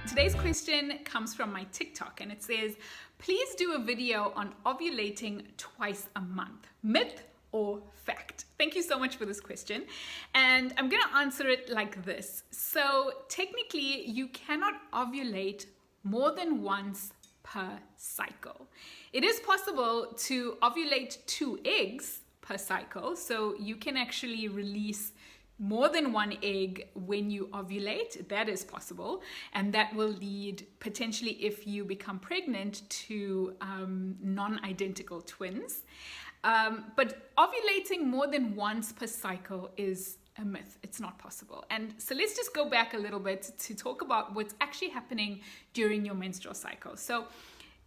Today's question comes from my TikTok and it says, please do a video on ovulating twice a month. Myth or fact? Thank you so much for this question. And I'm going to answer it like this. So technically, you cannot ovulate more than once per cycle. It is possible to ovulate 2 eggs per cycle. So you can actually release more than 1 egg when you ovulate. That is possible, and that will lead potentially, if you become pregnant, to non-identical twins. But ovulating more than once per cycle is a myth. It's not possible. And so let's just go back a little bit to talk about what's actually happening during your menstrual cycle. So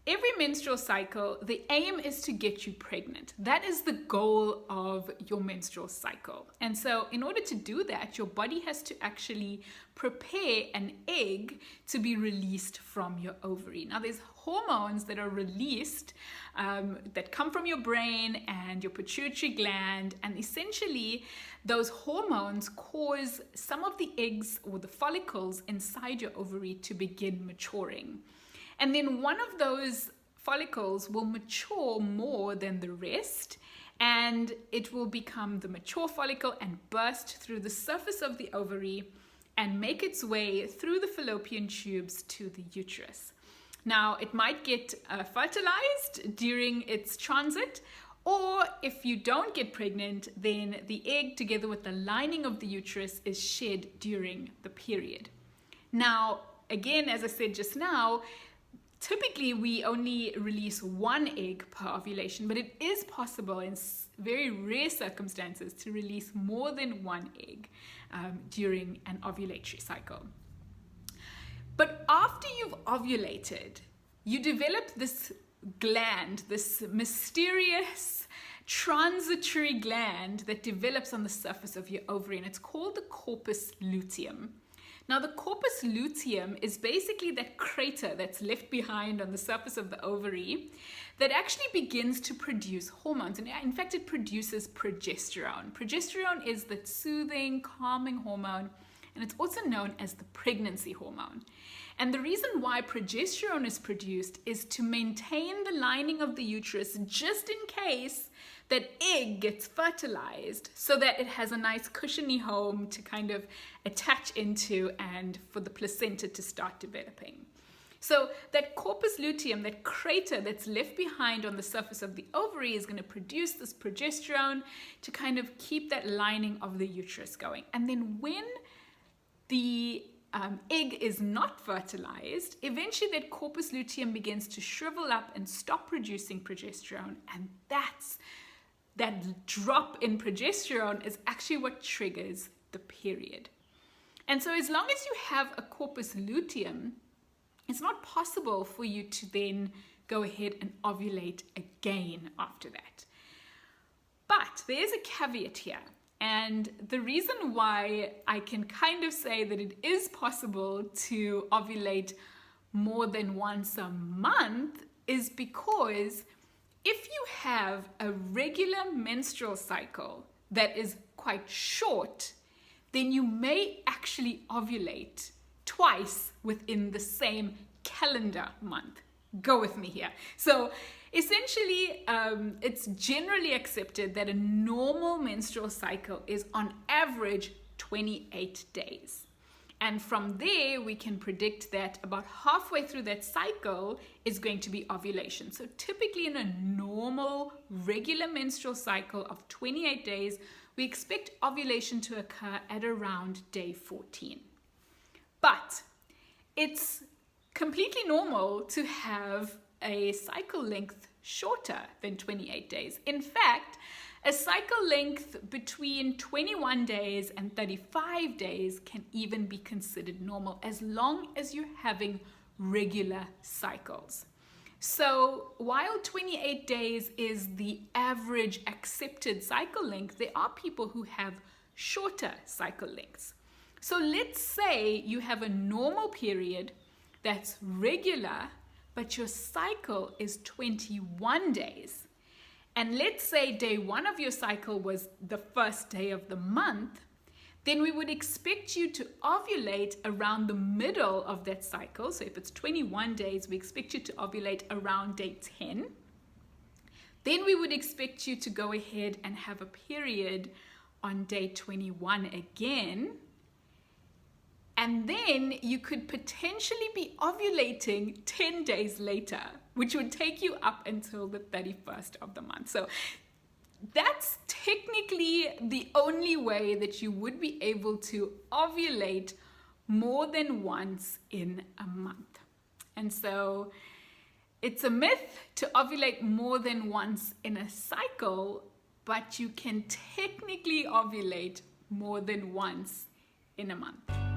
every menstrual cycle, the aim is to get you pregnant. That is the goal of your menstrual cycle. And so in order to do that, your body has to actually prepare an egg to be released from your ovary. Now, there's hormones that are released that come from your brain and your pituitary gland. And essentially, those hormones cause some of the eggs or the follicles inside your ovary to begin maturing. And then one of those follicles will mature more than the rest, and it will become the mature follicle and burst through the surface of the ovary and make its way through the fallopian tubes to the uterus. Now, it might get fertilized during its transit, or if you don't get pregnant, then the egg together with the lining of the uterus is shed during the period. Now, again, as I said just now, typically, we only release 1 egg per ovulation, but it is possible in very rare circumstances to release more than 1 egg during an ovulatory cycle. But after you've ovulated, you develop this gland, this mysterious transitory gland that develops on the surface of your ovary, and it's called the corpus luteum. Now, the corpus luteum is basically that crater that's left behind on the surface of the ovary that actually begins to produce hormones. And in fact, it produces progesterone. Progesterone is that soothing, calming hormone, and it's also known as the pregnancy hormone. And the reason why progesterone is produced is to maintain the lining of the uterus just in case that egg gets fertilized, so that it has a nice cushiony home to kind of attach into and for the placenta to start developing. So that corpus luteum, that crater that's left behind on the surface of the ovary, is going to produce this progesterone to kind of keep that lining of the uterus going. And then when the egg is not fertilized, eventually that corpus luteum begins to shrivel up and stop producing progesterone, and that drop in progesterone is actually what triggers the period. And so as long as you have a corpus luteum, it's not possible for you to then go ahead and ovulate again after that. But there's a caveat here. And the reason why I can kind of say that it is possible to ovulate more than once a month is because if you have a regular menstrual cycle that is quite short, then you may actually ovulate twice within the same calendar month. Go with me here. So essentially, it's generally accepted that a normal menstrual cycle is on average 28 days. And from there, we can predict that about halfway through that cycle is going to be ovulation. So typically in a normal, regular menstrual cycle of 28 days, we expect ovulation to occur at around day 14. But it's completely normal to have a cycle length shorter than 28 days. In fact, a cycle length between 21 days and 35 days can even be considered normal as long as you're having regular cycles. So while 28 days is the average accepted cycle length, there are people who have shorter cycle lengths. So let's say you have a normal period that's regular, but your cycle is 21 days. And let's say day 1 of your cycle was the first day of the month, then we would expect you to ovulate around the middle of that cycle. So if it's 21 days, we expect you to ovulate around day 10. Then we would expect you to go ahead and have a period on day 21 again. And then you could potentially be ovulating 10 days later, which would take you up until the 31st of the month. So that's technically the only way that you would be able to ovulate more than once in a month. And so it's a myth to ovulate more than once in a cycle, but you can technically ovulate more than once in a month.